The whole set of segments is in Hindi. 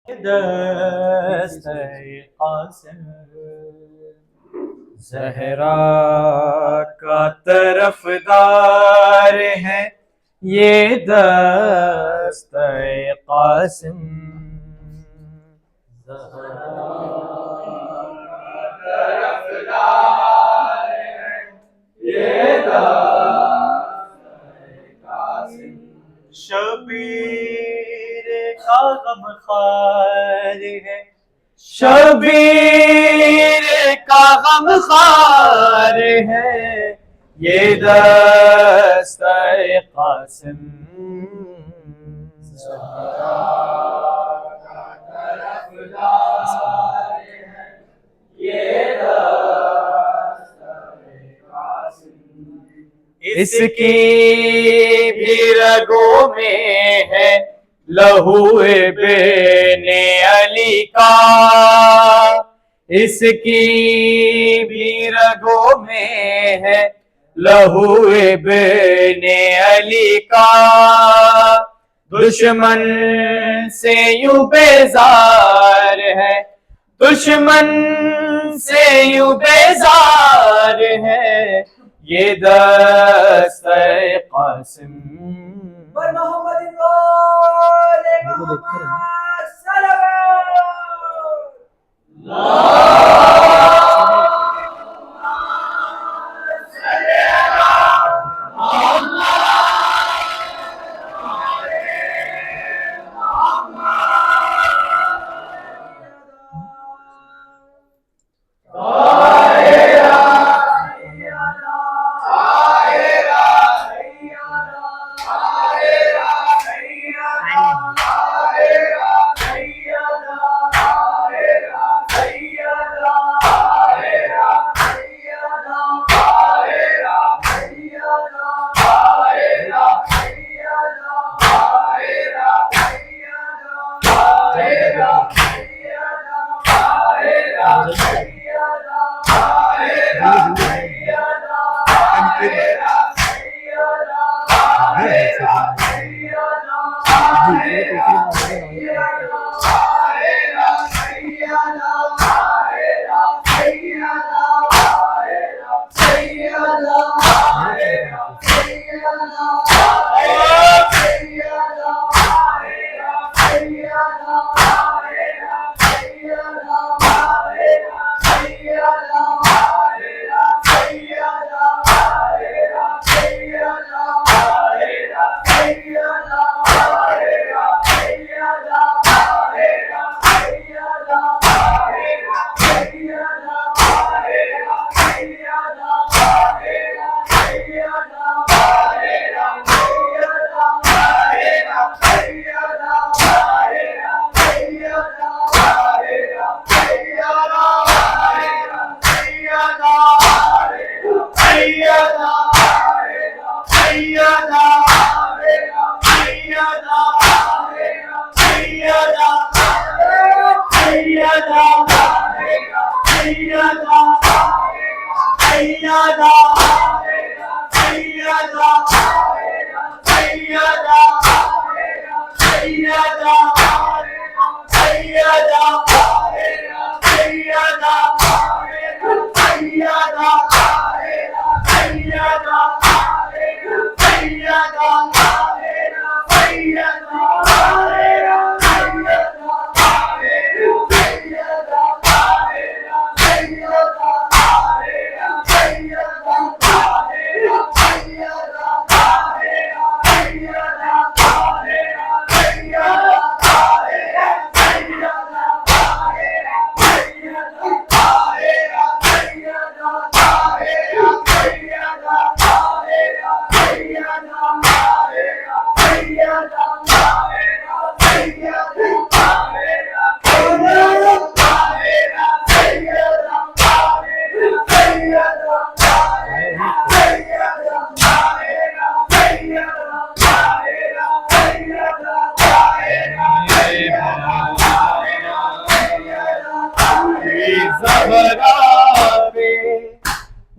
दस्ते कासिम ज़हरा का तरफदार है ये दस्ते कासिम। शबीर का गमखार है, शबीर का गमखार है ये दस्ते कासिम। इसकी भी रगों में है लहूए बेने अली का, इसकी भी रगों में है लहूए बेने अली का। दुश्मन से यूं बेजार है, दुश्मन से यूं बेजार है ये दस्ते कासिम।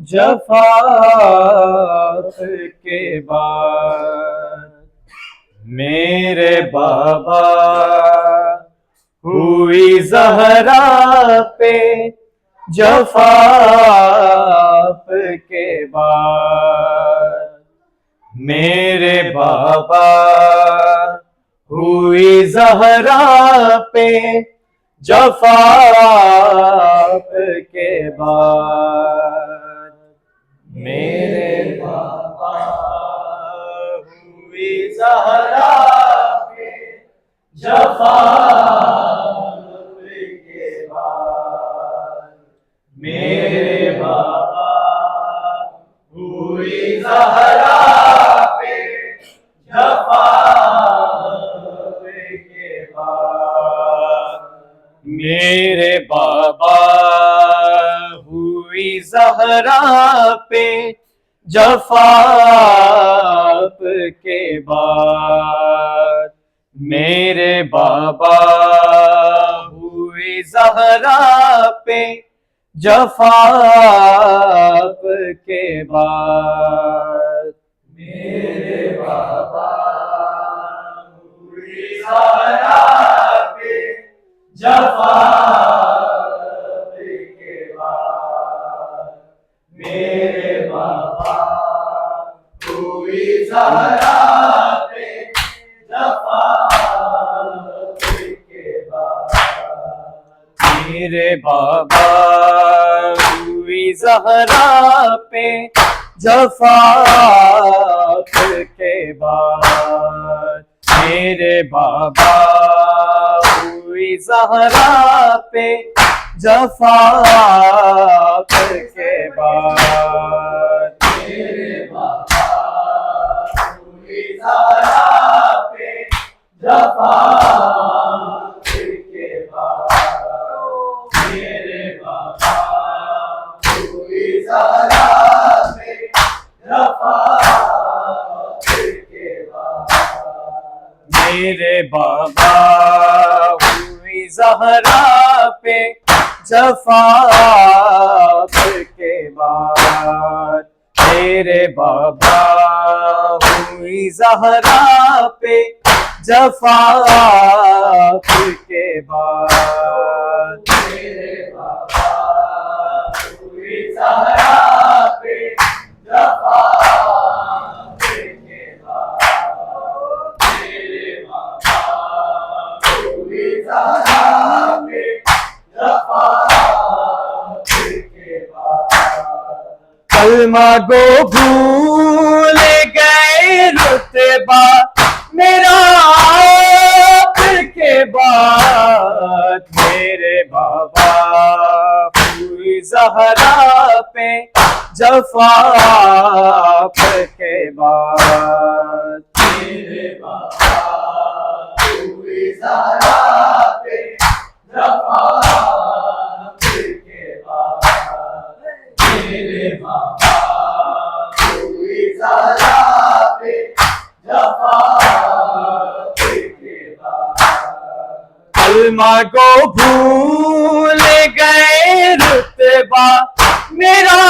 जफ़ात के बाद मेरे बाबा हुई ज़हरा पे जफ़ा के बाद। मेरे बाबा हुई ज़हरा पे जफ़ा के बाद। मेरे बाबा हुई ज़हरा पे जफ़ा के बाद। मेरे बाबा हुई ज़हरा पे जफ़ा के बाद। मेरे बाबा हुई ज़हरा पे जफ़ा के बाद। मेरे बाबा हुई ज़हरा पे जफ़ा के बाद। मेरे बाबा हुई ज़हरा पे जफ़ा के बाद। मेरे बाबा हुई ज़हरा पे जफ़ा के बाद। मेरे बाबा हुई ज़हरा पे जफ़ा के बाद। मेरे बाबा हुई ज़हरा पे जफ़ा के बाद। मेरे बाबा हुई ज़हरा पे जफ़ा के बाद। मेरे बाबा हुई ज़हरा पे जफ़ा के बाद। मेरे बाबा हुई ज़हरा पे जफ़ा के बाद। मेरे बाबा हुई ज़हरा पे जफ़ा के बाद। मेरे बाबा हुई ज़हरा पे जफ़ा के बाद। मेरे बाबा हुई ज़हरा पे जफ़ा के बाद। कलमा गो भूल गए रुतबा मेरा के बाद। मेरे बाबा हुई ज़हरा पे जफ़ा के बाद। मेरे बाबा हुई ज़हरा पे जफ़ा के बाद। मेरे बाबा हुई ज़हरा पे जफ़ा के बाद। कलमा को भूल गए रुतबा मेरा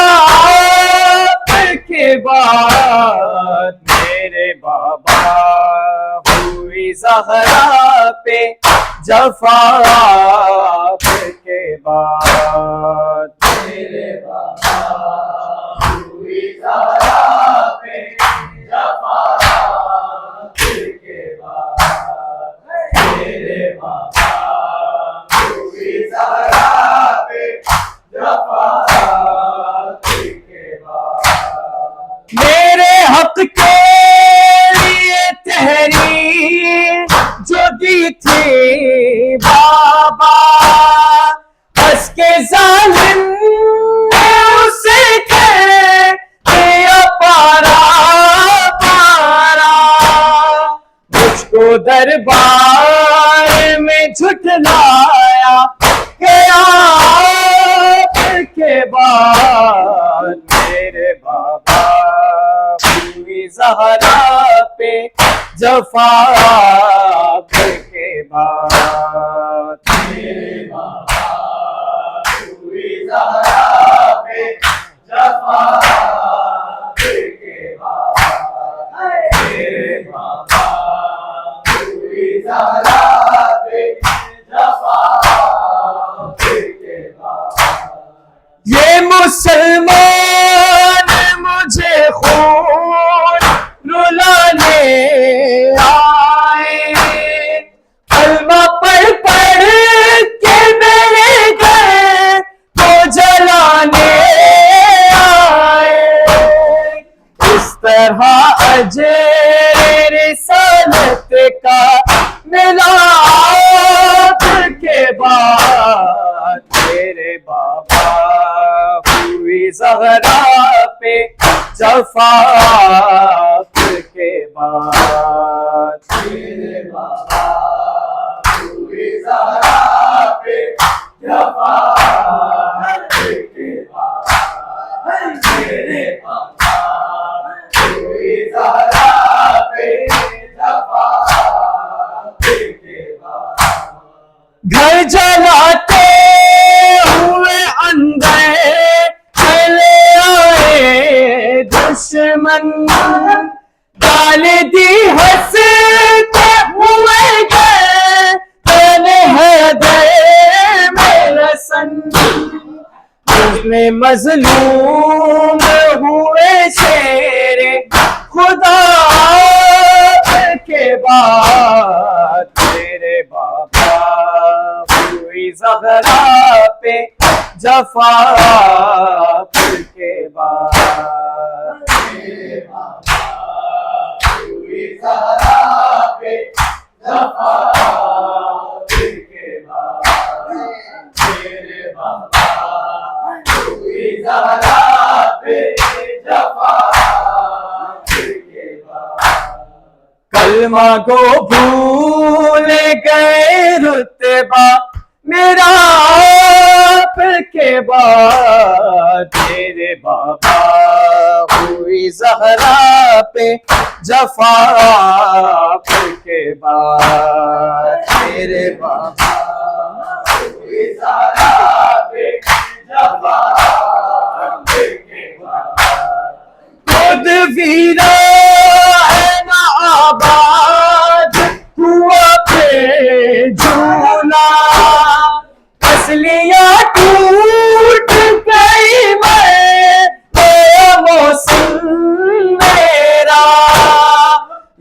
के बाद। मेरे बाबा हुई ज़हरा पे जफ़ा के बाद। मेरे बाबा हुई ज़हरा पे जफ़ा के बाद। मेरे बाबा हुई ज़हरा पे जफ़ा के बाद। मेरे हक़ के लिए तहरीर जो दी थी बाबा हंस के ज़ालिम ने उसे कह दिया पारा पारा। मुझको दरबार में झुठलाया गया के बाद। मेरे बाबा हुई ज़हरा पे जफ़ा के बाद। मेरे बाबा हुई ज़हरा पे जफ़ा के बाद। मेरे बाबा हुई ज़हरा पे जफ़ा ज़हरा पे जफा के बाद। मेरे बाबा हुई ज़हरा पे जफा के बाद। मेरे बाबा हुई ज़हरा पे जफा के बाद। घर जलाते हुए अंदर चले आए दुश्मन, गाल दी हंसते हुए गए तने हैदर मेरा सन। उसमें मजलूम हुए शेरे खुदा के बाद। तेरे बाबा हुई ज़हरा पे जफा के बाद। तेरे बाबा हुई ज़हरा पे जफा के बाद। तेरे बाबा हुई ज़हरा पे जफा के बाद। कलमा को भूल गए रुतबा मेरा के बाद। तेरे बाबा हुई ज़हरा पे जफा के बाद। तेरे बाबा हुई ज़हरा पे जफा के बाद। खुद वीरा है ना आबाद हुआ पे झूला, असलिया टूट गई मैं मौसम मेरा।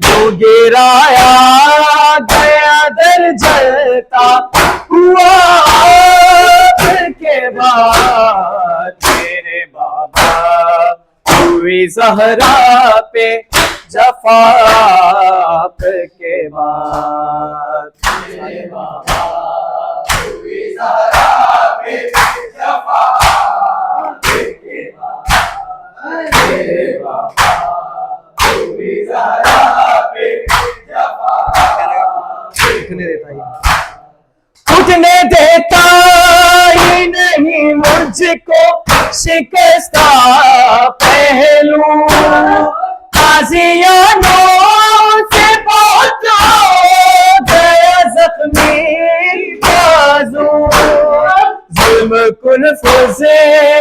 जो गिराया गया दर जलता हुआ के बाद। तेरे बाबा हुई ज़हरा पे जफा के बाद। तेरे बाबा हुई ज़हरा पे जफा के बाद। तेरे बाबा हुई ज़हरा पे जफा उठने देता ही नहीं मुझको शिकस्ता पहलू। ताज़ियानों से पहुंचा गया जख्मी बाजू। जुल्म कुनफुज़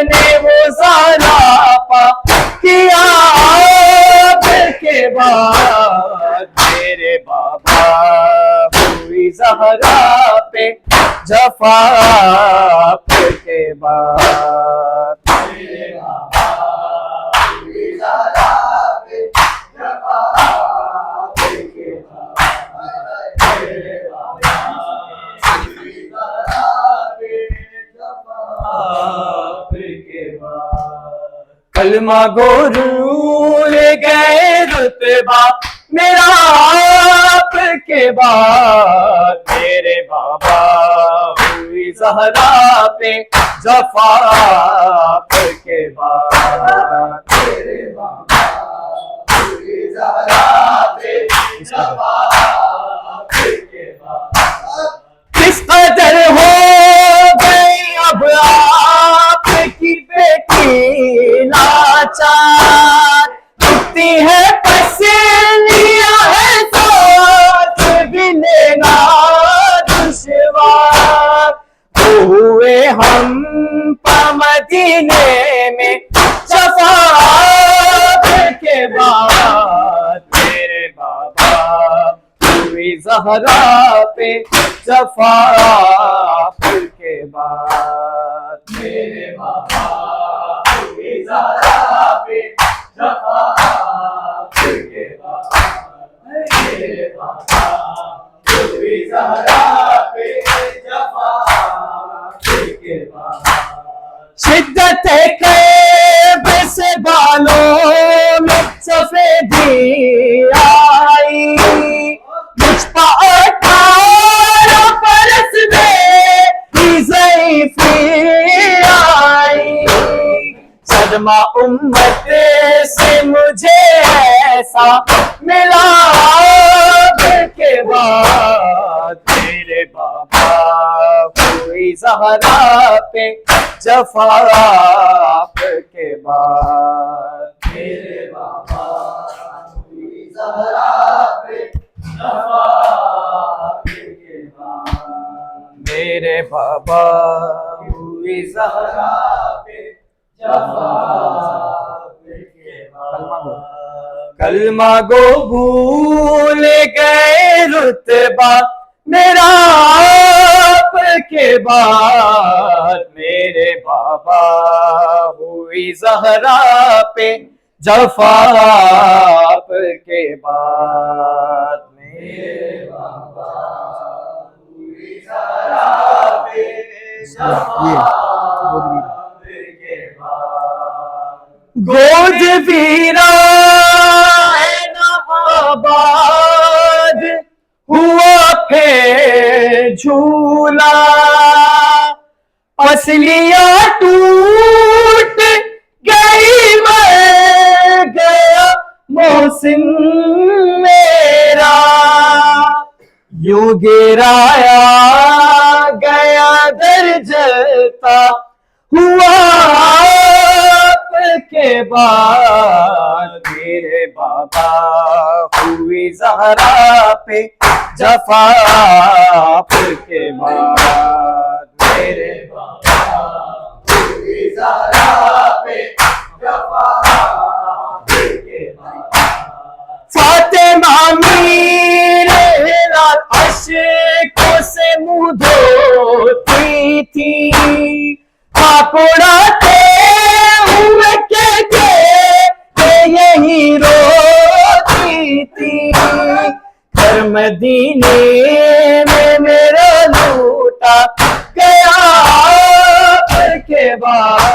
ने वो ज़ालापा किया के बाद। मेरे बाबा हुई ज़हरा पे जफा के बाद। मेरे बाबा हुई ज़हरा पे जफा के बाद। मेरे बाबा हुई ज़हरा पे जफा के बाद। कलमा गोरूर गए रुतबा मेरा के बाद। तेरे बाबा हुई ज़हरा पे जफा के बाद। तेरे बाबा हुई ज़हरा पे जफा के बाद। किस कदर हो गई अब आपकी बेटी लाचार, उठती है पसलियां है सोच भी लेना दुश्वार। हुए हम मदीने में शफाअत के बाद। तेरे बाबा हुई ज़हरा पे शफाअत के बाद। मेरे बाबा हुई ज़हरा पे शफाअत के बाद। मेरे बाबा हुई ज़हरा पे शफाअत के बाद। शिद्दत कैब से बालों में सफेदी आई, मुझ पर 18 बरस में सदमा उम्मत से मुझे ऐसा मिला के बाद, मेरे बाबा हुई ज़हरा पे जफा के बाद, मेरे बाबा हुई ज़हरा पे जफा के बाद, मेरे बाबा हुई ज़हरा पे जफा के बाद। कलमा गो भूल गए रुतबा मेरा आपके बाद, मेरे बाबा हुई ज़हरा पे जफा के बाद, मेरे बाबा हुई ज़हरा पे जफा के बाद। गोद वीरा आबाद हुआ फिर झूला, पसलियां टूट गई, मैं गया मोहसिन मेरा, यूं गिराया गया दर जलता हुआ के बाद, मेरे बाबा हुई ज़हरा पे जफा के बाद, मेरे बाबा हुई ज़हरा पे जफा के बाद। फातिमा मेरे लाल अश्कों से मुँह धोती थी, पाकुड़ाते हुए के यही रोती थी, घर मदीने में मेरा लूटा गया के बाद,